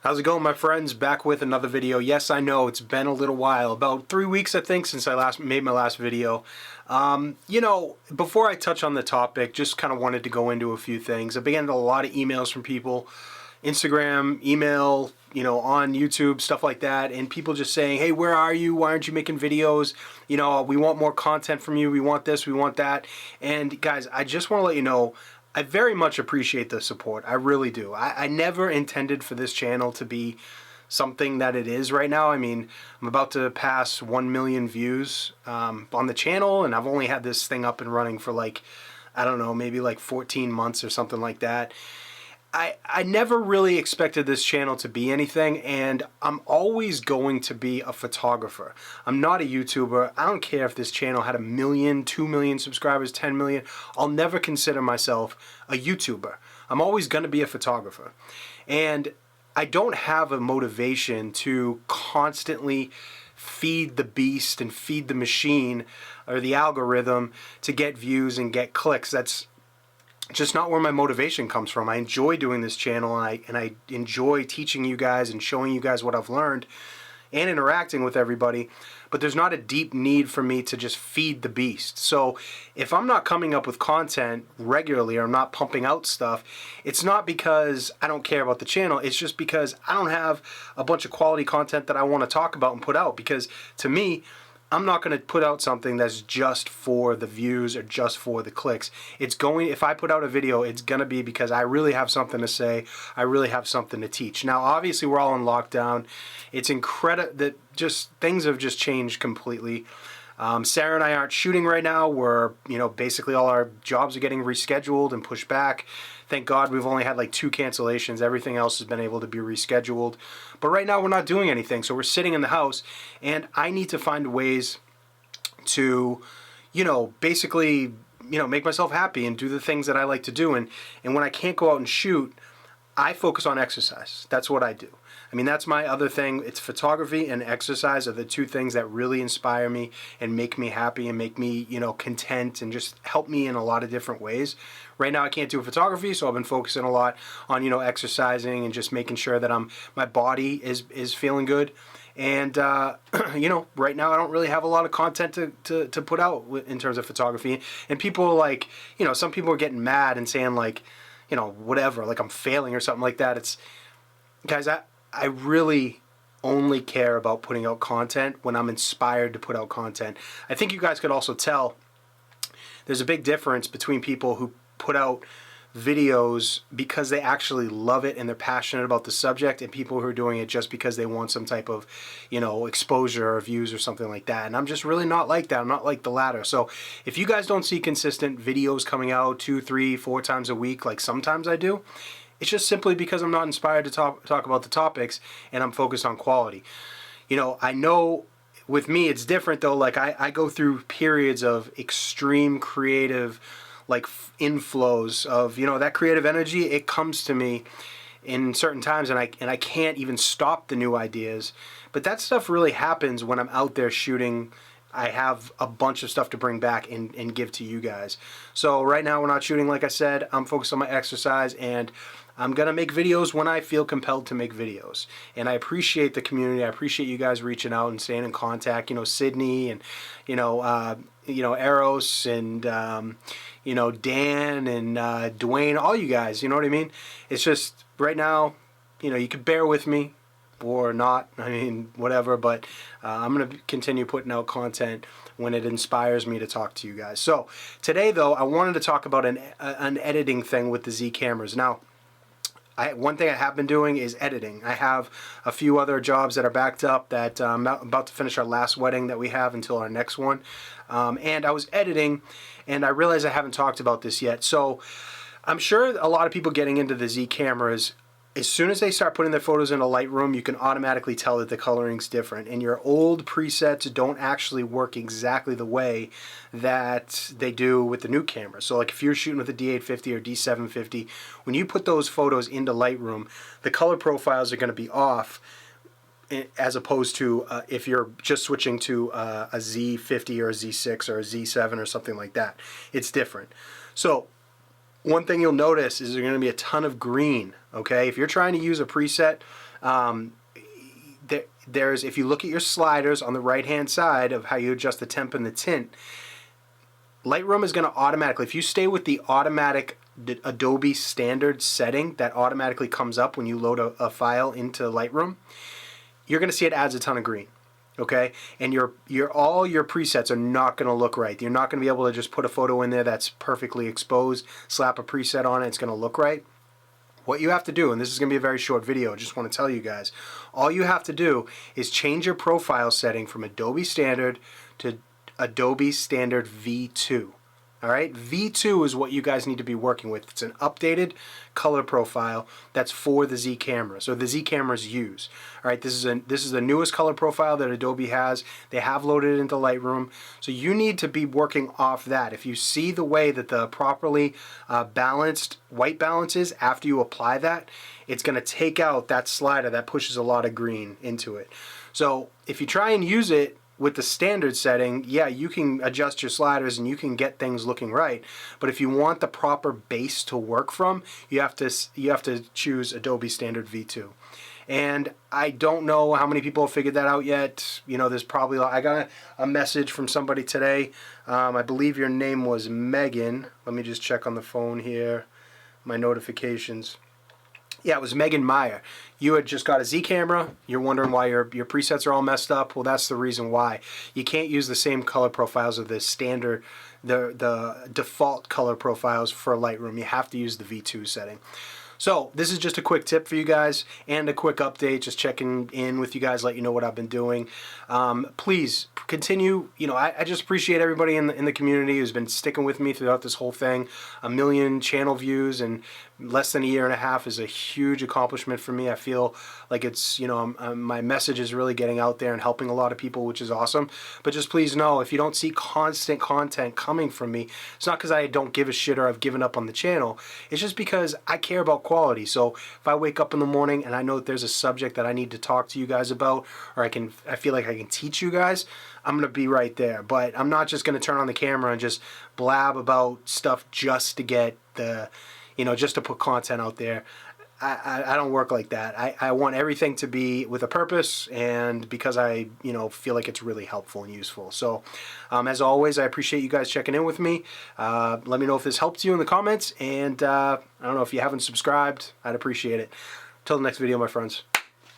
How's it going, my friends? Back with another video. Yes, I know it's been a little while, about 3 weeks I think since I last made my last video. Before I touch on the topic, just kind of wanted to go into a few things. I've been getting a lot of emails from people, Instagram, email, on YouTube, stuff like that, and people just saying, hey, where are you? Why aren't you making videos? We want more content from you. We want this, we want that. And guys, I just want to let you know, I very much appreciate the support. I really do. I never intended for this channel to be something that it is right now. I mean, I'm about to pass 1 million views on the channel, and I've only had this thing up and running for I don't know, maybe 14 months or something like that. I never really expected this channel to be anything, and I'm always going to be a photographer. I'm not a YouTuber. I don't care if this channel had 1 million, 2 million subscribers, 10 million. I'll never consider myself a YouTuber. I'm always going to be a photographer. And I don't have a motivation to constantly feed the beast and feed the machine or the algorithm to get views and get clicks. That's just not where my motivation comes from. I enjoy doing this channel, and I enjoy teaching you guys and showing you guys what I've learned and interacting with everybody, but there's not a deep need for me to just feed the beast. So if I'm not coming up with content regularly or I'm not pumping out stuff, it's not because I don't care about the channel. It's just because I don't have a bunch of quality content that I want to talk about and put out, because to me, I'm not going to put out something that's just for the views or just for the clicks. If I put out a video, it's going to be because I really have something to say. I really have something to teach. Now, obviously, we're all in lockdown. It's incredible that things have just changed completely. Sarah and I aren't shooting right now. We're, basically all our jobs are getting rescheduled and pushed back. Thank God we've only had 2 cancellations. Everything else has been able to be rescheduled. But right now we're not doing anything. So we're sitting in the house, and I need to find ways to, basically, make myself happy and do the things that I like to do. And when I can't go out and shoot, I focus on exercise. That's what I do. I mean, that's my other thing. It's photography and exercise are the 2 things that really inspire me and make me happy and make me, content and just help me in a lot of different ways. Right now I can't do photography, so I've been focusing a lot on, exercising and just making sure that my body is feeling good. And, right now I don't really have a lot of content to put out in terms of photography. And people are some people are getting mad and saying whatever, I'm failing or something like that. Guys, I really only care about putting out content when I'm inspired to put out content. I think you guys could also tell there's a big difference between people who put out videos because they actually love it and they're passionate about the subject, and people who are doing it just because they want some type of, exposure or views or something like that. And I'm just really not like that. I'm not like the latter. So if you guys don't see consistent videos coming out 2, 3, 4 times a week, like sometimes I do, it's just simply because I'm not inspired to talk about the topics, and I'm focused on quality. I know with me it's different though. I go through periods of extreme creative inflows of that creative energy. It comes to me in certain times, and I can't even stop the new ideas. But that stuff really happens when I'm out there shooting. I have a bunch of stuff to bring back and give to you guys. So right now we're not shooting, like I said. I'm focused on my exercise, and I'm going to make videos when I feel compelled to make videos. And I appreciate the community. I appreciate you guys reaching out and staying in contact. Sydney and, Eros and, Dan and Dwayne, all you guys, you know what I mean? It's just right now, you could bear with me or not. I mean, whatever. But I'm going to continue putting out content when it inspires me to talk to you guys. So today, though, I wanted to talk about an editing thing with the Z cameras. Now, one thing I have been doing is editing. I have a few other jobs that are backed up that I'm about to finish our last wedding that we have until our next one. And I was editing, and I realized I haven't talked about this yet. So I'm sure a lot of people getting into the Z cameras, as soon as they start putting their photos into Lightroom, you can automatically tell that the coloring's different. And your old presets don't actually work exactly the way that they do with the new camera. So if you're shooting with a D850 or D750, when you put those photos into Lightroom, the color profiles are going to be off, as opposed to if you're just switching to a Z50 or a Z6 or a Z7 or something like that. It's different. So one thing you'll notice is there's going to be a ton of green, okay? If you're trying to use a preset, There's, if you look at your sliders on the right hand side of how you adjust the temp and the tint, Lightroom is going to automatically, if you stay with the automatic Adobe standard setting that automatically comes up when you load a file into Lightroom, you're going to see it adds a ton of green. Okay, and all your presets are not going to look right. You're not going to be able to just put a photo in there that's perfectly exposed, slap a preset on it, it's going to look right. What you have to do, and this is going to be a very short video, I just want to tell you guys, all you have to do is change your profile setting from Adobe Standard to Adobe Standard V2. All right, V2 is what you guys need to be working with. It's an updated color profile that's for the Z camera, so the Z cameras use. All right, this is the newest color profile that Adobe has. They have loaded it into Lightroom, so you need to be working off that. If you see the way that the properly balanced white balance is after you apply that, it's going to take out that slider that pushes a lot of green into it. So if you try and use it with the standard setting, yeah, you can adjust your sliders and you can get things looking right. But if you want the proper base to work from, you have to choose Adobe Standard V2. And I don't know how many people have figured that out yet. You know, there's probably, I got a message from somebody today. I believe your name was Megan. Let me just check on the phone here, my notifications. Yeah, it was Megan Meyer. You had just got a Z camera. You're wondering why your presets are all messed up. Well, that's the reason why. You can't use the same color profiles of the standard, the default color profiles for Lightroom. You have to use the V2 setting. So this is just a quick tip for you guys and a quick update, just checking in with you guys, let you know what I've been doing. Please continue. You know, I just appreciate everybody in the community who's been sticking with me throughout this whole thing. 1 million channel views in less than a year and a half is a huge accomplishment for me. I feel like it's, you know, my message is really getting out there and helping a lot of people, which is awesome. But just please know, if you don't see constant content coming from me, it's not because I don't give a shit or I've given up on the channel. It's just because I care about quality. So if I wake up in the morning and I know that there's a subject that I need to talk to you guys about, or I feel like I can teach you guys, I'm gonna be right there. But I'm not just gonna turn on the camera and just blab about stuff just to get the, you know, just to put content out there. I don't work like that. I want everything to be with a purpose, and because I, you know, feel like it's really helpful and useful. So as always, I appreciate you guys checking in with me. Let me know if this helped you in the comments, and I don't know, if you haven't subscribed, I'd appreciate it. Till the next video, my friends.